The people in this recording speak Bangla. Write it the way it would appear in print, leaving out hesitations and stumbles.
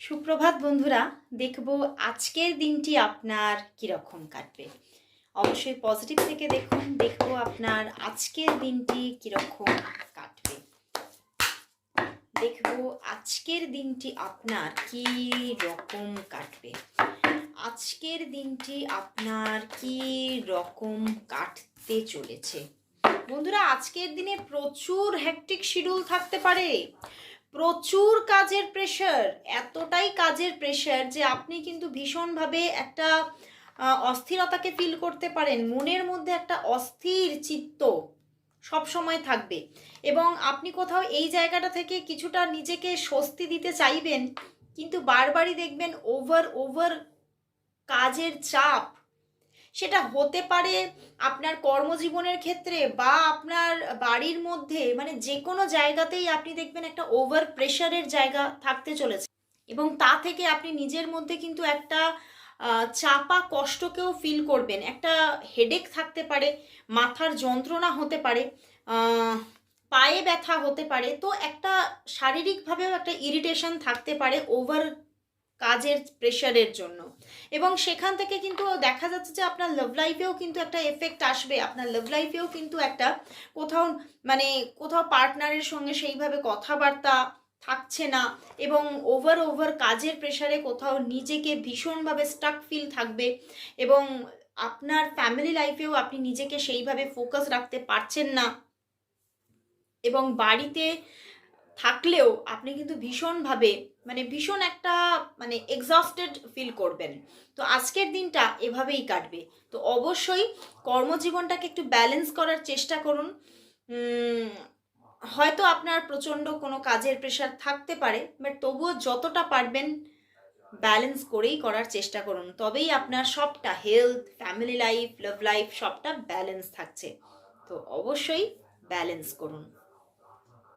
সুপ্রভাত বন্ধুরা, দেখব আজকের দিনটি আপনার কীরকম কাটবে। অবশ্যই পজিটিভ থেকে দেখুন, দেখব আপনার আজকের দিনটি কীরকম কাটবে। দেখব আজকের দিনটি আপনার কী রকম কাটবে। আজকের দিনটি আপনার কী রকম কাটতে চলেছে। বন্ধুরা, আজকের দিনে প্রচুর হেক্টিক শিডিউল থাকতে পারে, প্রচুর কাজের প্রেশার, এতটাই কাজের প্রেশার যে আপনি কিন্তু ভীষণভাবে একটা অস্থিরতাকে ফিল করতে পারেন। মনের মধ্যে একটা অস্থির চিত্ত সব সময় থাকবে এবং আপনি কোথাও এই জায়গাটা থেকে কিছুটা নিজেকে স্বস্তি দিতে চাইবেন, কিন্তু বারবারই দেখবেন ওভার কাজের চাপ। সেটা হতে পারে আপনার কর্মজীবনের ক্ষেত্রে বা আপনার বাড়ির মধ্যে, মানে যে কোনো জায়গাতেই আপনি দেখবেন একটা ওভার প্রেশারের জায়গা থাকতে চলেছে এবং তা থেকে আপনি নিজের মধ্যে কিন্তু একটা চাপা কষ্টকেও ফিল করবেন। একটা হেডেক থাকতে পারে, মাথার যন্ত্রণা হতে পারে, পায়ে ব্যথা হতে পারে। তো একটা শারীরিকভাবেও একটা ইরিটেশন থাকতে পারে ওভার কাজের প্রেশারের জন্য। এবং সেখান থেকে কিন্তু দেখা যাচ্ছে যে আপনার লাভ লাইফেও কিন্তু একটা এফেক্ট আসবে। আপনার লাভ লাইফেও কিন্তু একটা কোথাও পার্টনারের সঙ্গে সেইভাবে কথাবার্তা থাকছে না এবং ওভার কাজের প্রেশারে কোথাও নিজেকে ভীষণভাবে স্টাক ফিল থাকবে এবং আপনার ফ্যামিলি লাইফেও আপনি নিজেকে সেইভাবে ফোকাস রাখতে পারছেন না এবং বাড়িতে থাকলেও আপনি কিন্তু ভীষণভাবে ভীষণ একটা এক্সস্টেড ফিল করবেন। তো আজকের দিনটা এভাবেই কাটবে। তো অবশ্যই কর্মজীবনটাকে একটু ব্যালেন্স করার চেষ্টা করুন। হয়তো আপনার প্রচণ্ড কোনো কাজের প্রেশার থাকতে পারে, বাট তবুও যতটা পারবেন ব্যালেন্স করেই করার চেষ্টা করুন। তবেই আপনার সবটা, health, family life, love life, সবটা ব্যালেন্স থাকছে। তো অবশ্যই ব্যালেন্স করুন।